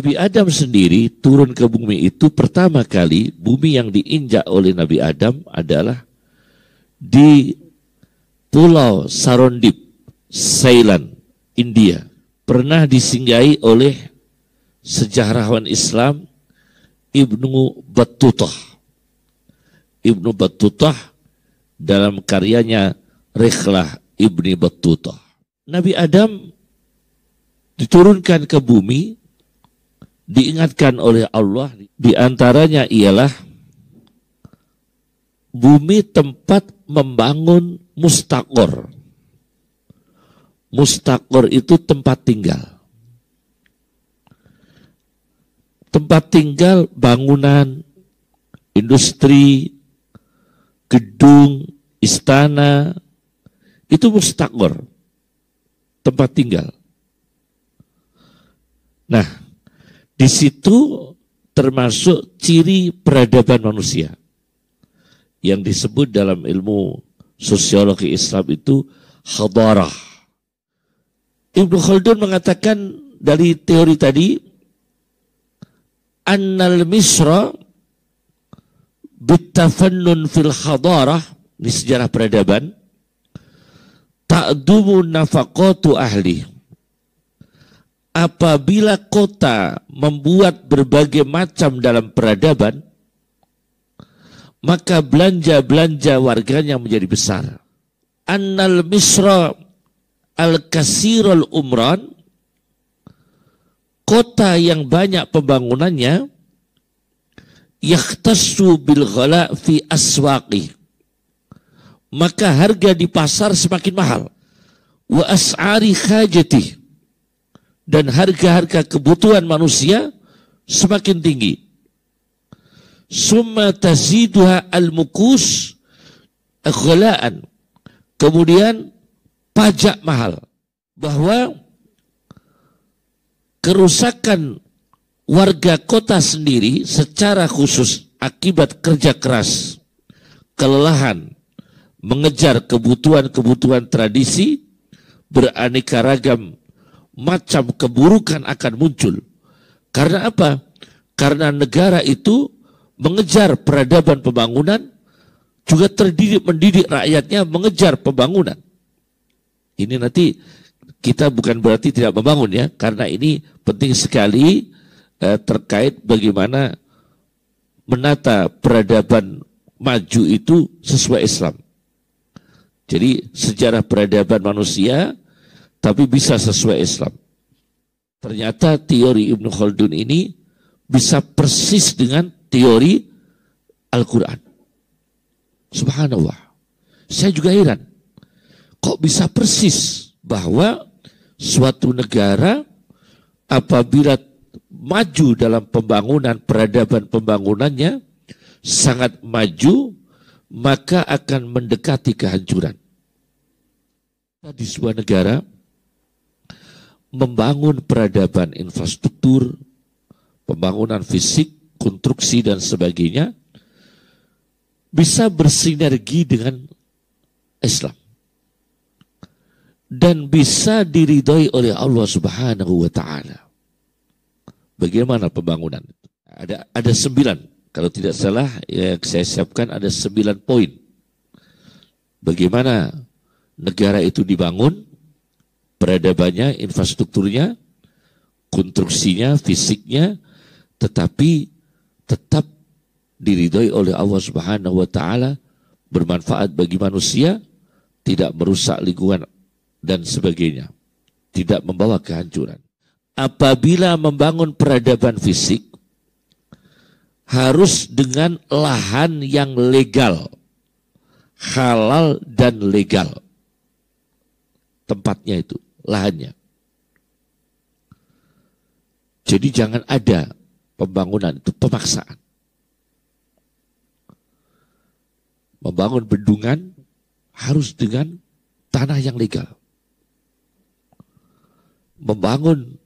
Nabi Adam sendiri turun ke bumi itu pertama kali bumi yang diinjak oleh Nabi Adam adalah di Pulau Sarondip, Ceylon, India. Pernah disinggahi oleh sejarawan Islam Ibnu Battutah. Ibnu Battutah dalam karyanya Rikhlah Ibni Battutah. Nabi Adam diturunkan ke bumi, diingatkan oleh Allah, di antaranya ialah bumi tempat membangun mustaqor. Mustaqor itu tempat tinggal. Tempat tinggal bangunan, industri, gedung, istana, itu mustaqor, tempat tinggal. Nah, di situ termasuk ciri peradaban manusia yang disebut dalam ilmu sosiologi Islam itu hadarah. Ibnu Khaldun mengatakan dari teori tadi, annal misra bitafannun fil hadarah, di sejarah peradaban, ta'dumu nafaqatu ahli. Apabila kota membuat berbagai macam dalam peradaban, maka belanja-belanja warganya menjadi besar. Annal misra al-kasirul umran, kota yang banyak pembangunannya, yakhtassu bil ghala fi aswaqi, maka harga di pasar semakin mahal. Wa as'ari hajati, dan harga-harga kebutuhan manusia semakin tinggi. Summa taziduha al-mukus ghalaan, kemudian pajak mahal. Bahwa kerusakan warga kota sendiri secara khusus akibat kerja keras, kelelahan mengejar kebutuhan-kebutuhan tradisi, beraneka ragam macam keburukan akan muncul. Karena apa? Karena negara itu mengejar peradaban pembangunan, juga mendidik rakyatnya mengejar pembangunan. Ini nanti kita bukan berarti tidak membangun ya, karena ini penting sekali terkait bagaimana menata peradaban maju itu sesuai Islam. Jadi sejarah peradaban manusia tapi bisa sesuai Islam. Ternyata teori Ibnu Khaldun ini bisa persis dengan teori Al-Quran. Subhanallah. Saya juga heran. Kok bisa persis bahwa suatu negara apabila maju dalam pembangunan, peradaban pembangunannya sangat maju, maka akan mendekati kehancuran. Di sebuah negara membangun peradaban infrastruktur, pembangunan fisik, konstruksi dan sebagainya, bisa bersinergi dengan Islam dan bisa diridhoi oleh Allah Subhanahu wa taala. Bagaimana pembangunan itu? Ada 9, kalau tidak salah yang saya siapkan ada 9 poin. Bagaimana negara itu dibangun, peradabannya, infrastrukturnya, konstruksinya, fisiknya, tetapi tetap diridhoi oleh Allah Subhanahu wa taala, bermanfaat bagi manusia, tidak merusak lingkungan dan sebagainya, tidak membawa kehancuran. Apabila membangun peradaban fisik, harus dengan lahan yang legal, halal dan legal. Tempatnya itu, lahannya. Jadi jangan ada pembangunan itu pemaksaan. Membangun bendungan harus dengan tanah yang legal. Membangun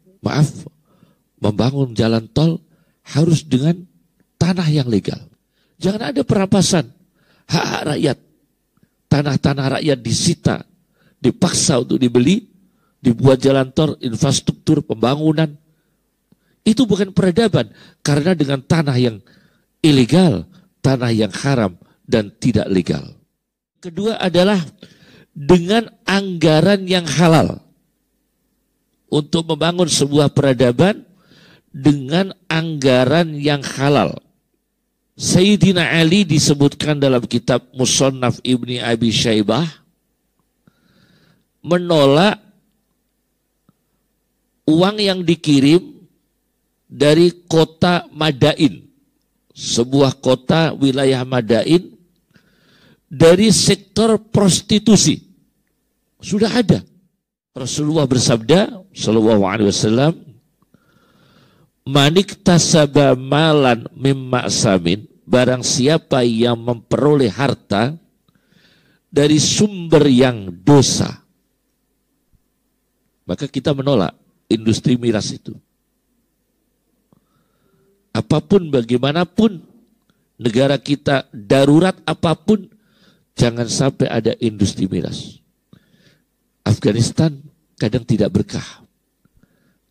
jalan tol harus dengan tanah yang legal. Jangan ada perampasan hak-hak rakyat. Tanah-tanah rakyat disita, dipaksa untuk dibeli, dibuat jalan tol, infrastruktur, pembangunan. Itu bukan peradaban, karena dengan tanah yang ilegal, tanah yang haram dan tidak legal. Kedua adalah dengan anggaran yang halal. Untuk membangun sebuah peradaban dengan anggaran yang halal. Sayyidina Ali disebutkan dalam kitab Musannaf Ibni Abi Syaibah menolak uang yang dikirim dari kota Madain, sebuah kota wilayah Madain, dari sektor prostitusi. Sudah ada. Rasulullah bersabda sallallahu alaihi wasallam, "Manik tasaba malan mimma samin," barang siapa yang memperoleh harta dari sumber yang dosa, maka kita menolak industri miras itu. Apapun bagaimanapun negara kita, darurat apapun, jangan sampai ada industri miras. Afghanistan kadang tidak berkah.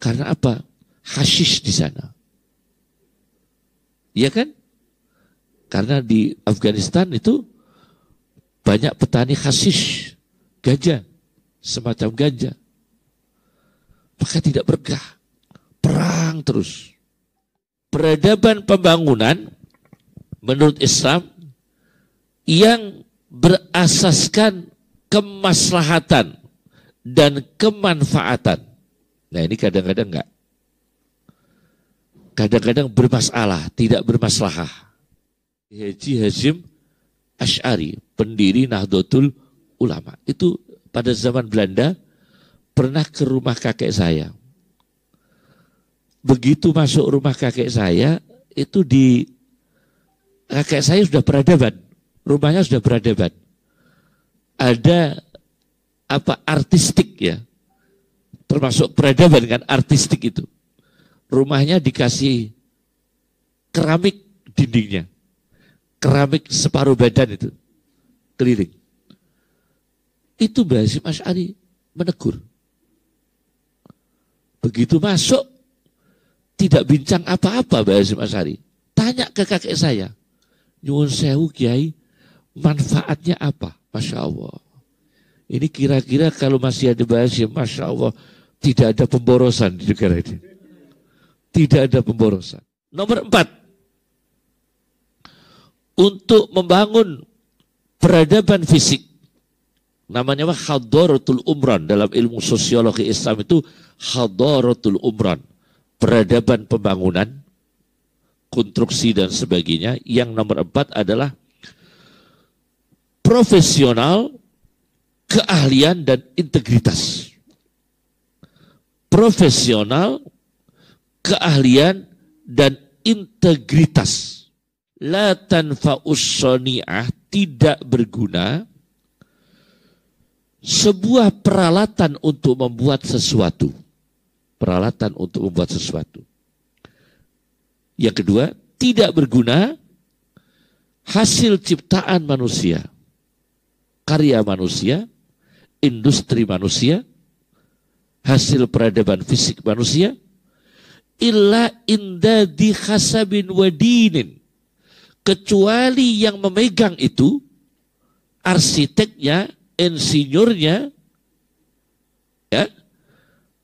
Karena apa? Hashish di sana. Iya kan? Karena di Afghanistan itu banyak petani hashish, ganja, semacam ganja. Maka tidak berkah. Perang terus. Peradaban pembangunan menurut Islam yang berasaskan kemaslahatan dan kemanfaatan. Nah ini kadang-kadang enggak. Kadang-kadang bermasalah, tidak bermaslahah. Haji Hashim Asy'ari, pendiri Nahdlatul Ulama, itu pada zaman Belanda pernah ke rumah kakek saya. Begitu masuk rumah kakek saya, itu kakek saya sudah peradaban, rumahnya sudah peradaban. Ada artistik ya, termasuk peradaban kan, artistik itu. Rumahnya dikasih keramik dindingnya, keramik separuh badan itu, keliling. Itu Mbah Hasyim Asy'ari menegur. Begitu masuk, tidak bincang apa-apa Mbah Hasyim Asy'ari. Tanya ke kakek saya, nyuwun sewu Kiai, manfaatnya apa? Masya Allah. Ini kira-kira kalau masih ada Mbah Hasyim, Masya Allah, tidak ada pemborosan di negara ini. Tidak ada pemborosan. Nomor 4. Untuk membangun peradaban fisik, namanya hadaratul umran. Dalam ilmu sosiologi Islam itu hadaratul umran, peradaban pembangunan, konstruksi dan sebagainya. Yang nomor 4 adalah profesional, keahlian dan integritas. Profesional, keahlian dan integritas. La tanfa'us shani'ah, tidak berguna sebuah peralatan untuk membuat sesuatu. Peralatan untuk membuat sesuatu. Yang kedua, tidak berguna hasil ciptaan manusia, karya manusia, industri manusia, hasil peradaban fisik manusia, illa inda di khasabin wadinin, kecuali yang memegang itu arsiteknya, insinyurnya, ya,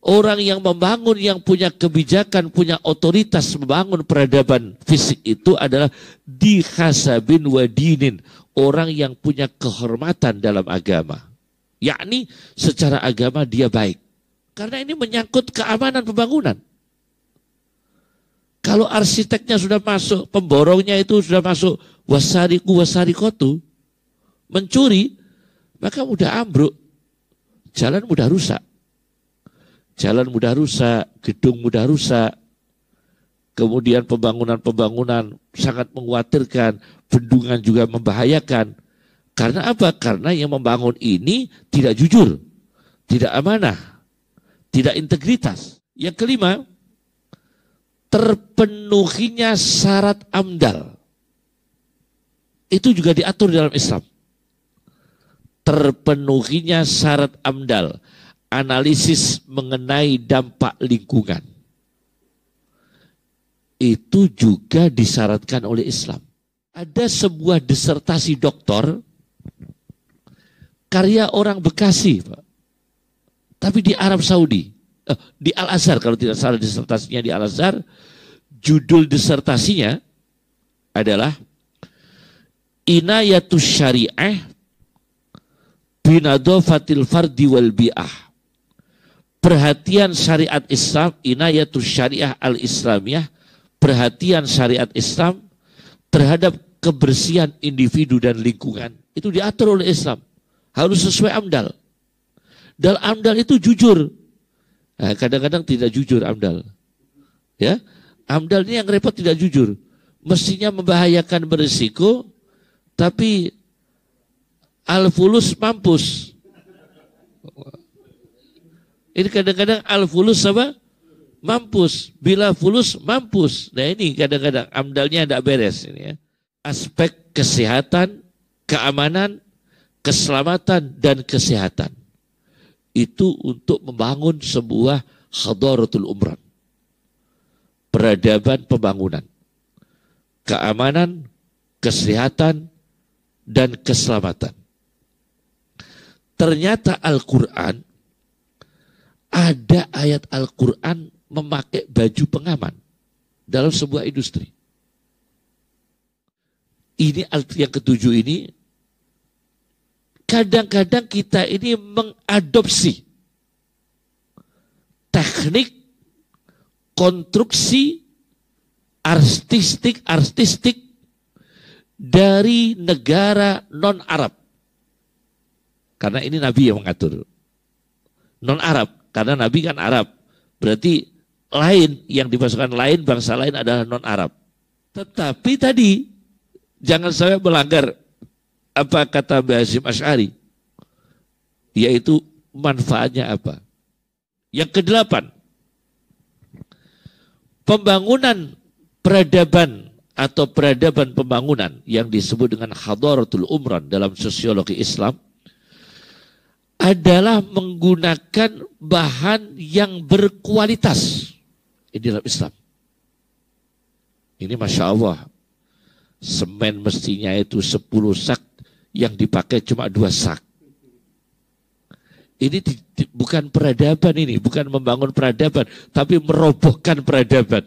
orang yang membangun, yang punya kebijakan, punya otoritas membangun peradaban fisik itu adalah di khasabin wadinin, orang yang punya kehormatan dalam agama, yakni secara agama dia baik, karena ini menyangkut keamanan pembangunan. Kalau arsiteknya sudah masuk, pemborongnya itu sudah masuk wasariku wasarikotu, mencuri, maka mudah ambruk, jalan mudah rusak. Jalan mudah rusak, gedung mudah rusak, kemudian pembangunan-pembangunan sangat mengkhawatirkan, bendungan juga membahayakan. Karena apa? Karena yang membangun ini tidak jujur, tidak amanah, tidak integritas. Yang kelima, terpenuhinya syarat amdal. Itu juga diatur dalam Islam. Terpenuhinya syarat amdal, analisis mengenai dampak lingkungan. itu juga disyaratkan oleh Islam. Ada sebuah disertasi doktor karya orang Bekasi, Pak. Tapi di Arab Saudi, di Al-Azhar kalau tidak salah, disertasinya di Al-Azhar. Judul disertasinya adalah Inayatus Syariah Binadofatil Fardi wal Bi'ah. Perhatian syariat Islam, Inayatus Syariah Al-Islamiyah, perhatian syariat Islam terhadap kebersihan individu dan lingkungan. Itu diatur oleh Islam. Harus sesuai AMDAL. Dan AMDAL itu jujur. Nah, kadang-kadang tidak jujur AMDAL. Ya, AMDAL ini yang repot, tidak jujur. Mestinya membahayakan, berisiko, tapi al-fulus mampus. Ini kadang-kadang al-fulus apa? Mampus. Bila fulus mampus. Nah ini kadang-kadang AMDAL-nya tidak beres. Ini ya. Aspek kesehatan, keamanan, keselamatan, dan kesehatan. Itu untuk membangun sebuah hadaratul umran. Peradaban pembangunan. Keamanan, kesehatan, dan keselamatan. Ternyata Al-Quran, ada ayat Al-Quran memakai baju pengaman dalam sebuah industri. Ini yang ketujuh ini, kadang-kadang kita ini mengadopsi teknik konstruksi artistik dari negara non-Arab. Karena ini Nabi yang mengatur. Non-Arab, karena Nabi kan Arab. Berarti lain, yang dimasukkan lain, bangsa lain adalah non-Arab. Tetapi tadi, jangan sampai melanggar apa kata Mbah Hasyim Asy'ari, yaitu manfaatnya apa. Yang kedelapan, pembangunan peradaban atau peradaban pembangunan yang disebut dengan hadaratul umran dalam sosiologi Islam adalah menggunakan bahan yang berkualitas. Ini dalam Islam. Ini Masya Allah, semen mestinya itu 10 sak, yang dipakai cuma 2 sak. Ini bukan peradaban, ini bukan membangun peradaban, tapi merobohkan peradaban.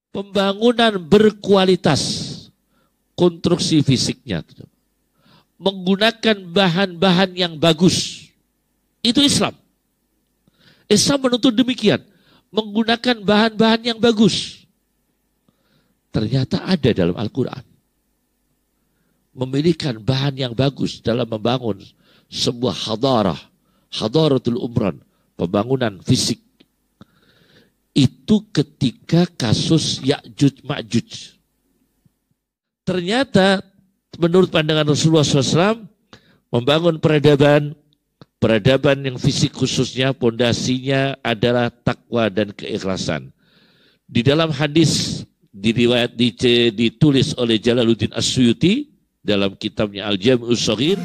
Pembangunan berkualitas, konstruksi fisiknya, menggunakan bahan-bahan yang bagus. Itu Islam. Islam menuntut demikian, menggunakan bahan-bahan yang bagus. Ternyata ada dalam Al-Quran. Memilihkan bahan yang bagus dalam membangun sebuah hadaratul umran, pembangunan fisik. Itu ketika kasus Ya'juj Ma'juj. Ternyata menurut pandangan Rasulullah SAW, membangun peradaban yang fisik khususnya, pondasinya adalah takwa dan keikhlasan. Di dalam hadis ditulis oleh Jalaluddin As-Suyuti dalam kitabnya Al-Jami'us Shaghir,